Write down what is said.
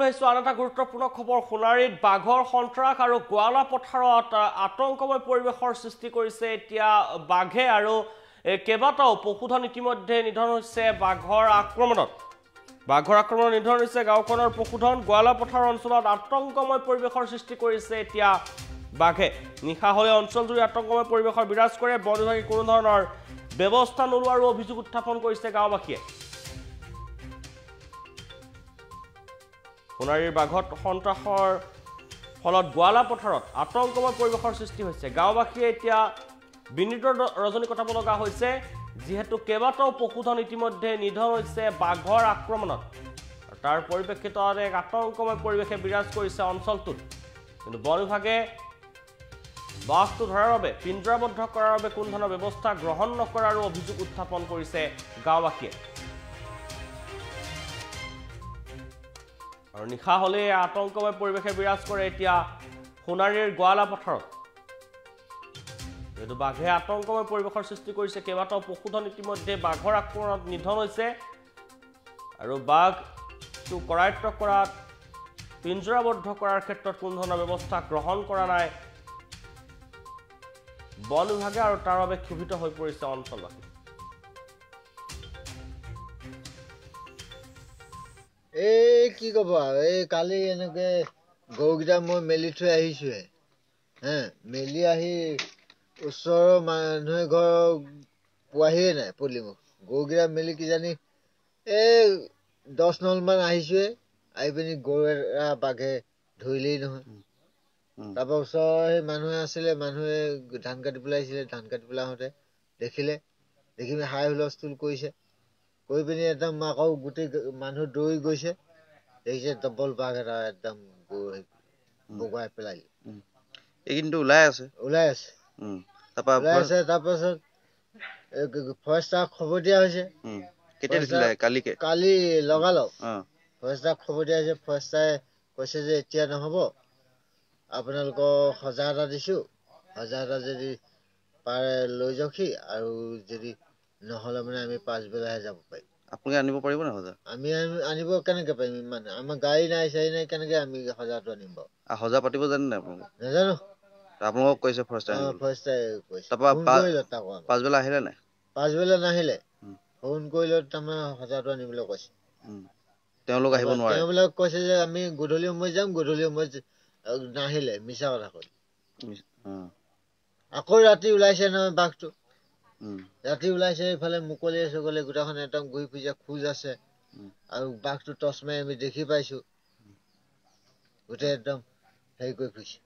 আগবাঢ়িছো আন এটা গুৰুত্বপূৰ্ণ খবৰ সোণাৰীত বাঘৰ সন্ত্ৰাস আৰু গোৱালা পথাৰত আতংকময় পৰিৱেশৰ সৃষ্টি কৰিছে এতিয়া বাঘে আৰু কেইবাটাও পশুধন ইতিমধ্যে নিধন হৈছে বাঘৰ আক্ৰমণত নিধন হৈছে গাঁওখনৰ পশুধন গোৱালা পথাৰ অঞ্চলত আতংকময় পৰিৱেশৰ সৃষ্টি কৰিছে এতিয়া বাঘে নিশা হলে অঞ্চলজুৰি আতংকময় পৰিৱেশৰ বিৰাজ কৰে বন বিভাগে কোনো ধৰণৰ ব্যৱস্থা নোলোৱাৰ অভিযোগ উত্থাপন কৰিছে গাঁওবাসীয়ে সোণাৰীৰ বাঘত সন্ত্ৰাসৰ ফলত গোৱালা পথাৰত আতংকময় পৰিৱেশৰ সৃষ্টি হৈছে গাঁওবাসীয়ে এতিয়া বিনীত ৰজনী কটাব লগা হৈছে যিহেতু কেইবাটাও পশুধন ইতিমধ্যে নিধন হৈছে বাঘৰ আক্ৰমণত তাৰ পৰিপ্ৰেক্ষিতত এক আতংকময় পৰিৱেশে বিৰাজ কৰিছে অঞ্চলটোত কিন্তু বন বিভাগে বাঘটো ধৰাৰ বাবে পিঞ্জৰাবদ্ধ কৰাৰ বাবে কোনো ধৰণৰ ব্যৱস্থা গ্ৰহণ নকৰাৰ অভিযোগ উত্থাপন কৰিছে গাঁওবাসীয়ে আৰু নিশা হলে আতংকময় পৰিৱেশে বিৰাজ কৰে এতিয়া সোণাৰীৰ গোৱালা পথাৰত যেটো বাঘে আতংকময় পৰিৱেশৰ সৃষ্টি কৰিছে কেইবাটাও পশুধন ইতিমধ্যে বাঘৰ আক্ৰমণত নিধন হৈছে আৰু বাঘটো কৰায়ত্ব কৰাত পিঞ্জৰাবদ্ধ কৰাৰ ক্ষেত্ৰত কোনো ধৰণৰ ব্যৱস্থা গ্ৰহণ কৰা নাই বন বিভাগে আৰু তাৰ বাবে ক্ষুভিত হৈ পৰিছে অঞ্চলবাসী কি কব এই কালি এনেকে গৰুকেইটা মই মেলি থৈ আহিছোহে মেলি আহি ওচৰৰ মানুহে ঘৰ পোৱাহিয়ে নাই পলিমুখ গৰুকেইটা মেলি কিজানি 10 নলমান আহিছোৱে আহি পিনি গৰু এটা বাঘে ধৰিলেই নহয় তাৰপৰা ওচৰৰ সেই মানুহে আছিলে মানুহে ধান কাটিবলৈ আহিছিলে ধান কাটিবলৈ আহোঁতে দেখি হাই হুলস্থুল কৰিছে কৰি পিনি একদম আকৌ গোটেই মানুহ দৌৰি গৈছে দেখিছে ডবল বাঘ এটা একদম বগুৱাই পেলাই কিন্তু ওলাই আছে তাৰপাছত ফৰেষ্টাৰক খবৰ দিয়া হৈছে কালি লগালগ ফৰেষ্টাৰক খবৰ দিয়া হৈছে ফৰেষ্টাৰে কৈছে যে এতিয়া নহ'ব আপোনালোকক সজাগতা দিছোঁ সজাগতা যদি পাৰে লৈ যাওকহি আৰু যদি নহ'লে মানে আমি পাছবেলাহে যাব পাৰিম আপুনি আনিব পাৰিব না সজা আমি আনিব কেনেকে পাৰিম ইমান আমাৰ গাড়ী নাই চাৰি নাই কেনেকে আমি সজাটো আনিম বাৰু সজা পাতিব জানে নাই আপোনালোক নাজানো আপোনালোকক কৈছে ফৰেষ্টাৰে কৈছে পাছবেলা আহিলে নাই পাছবেলা নাহিলে ফোন কৰিলে তাৰমানে সজাটো আনিবলৈ কৈছে তেওঁলোক আহিব নোৱাৰে তেওঁবিলাক কৈছে যে আমি গধূলি সময়ত যাম গধূলি সময়ত নাহিলে মিছা কথা কৈ আকৌ ৰাতি ওলাইছে নহয় বাঘটো ৰাতি ওলাইছে এইফালে মুকলিয়ে চকলিয়ে গোটেইখন একদম ঘূৰি ফুৰিছে খোজ আছে আৰু বাঘটো টচ মাৰি আমি দেখি পাইছো গোটেই একদম হেৰি কৰি ফুৰিছে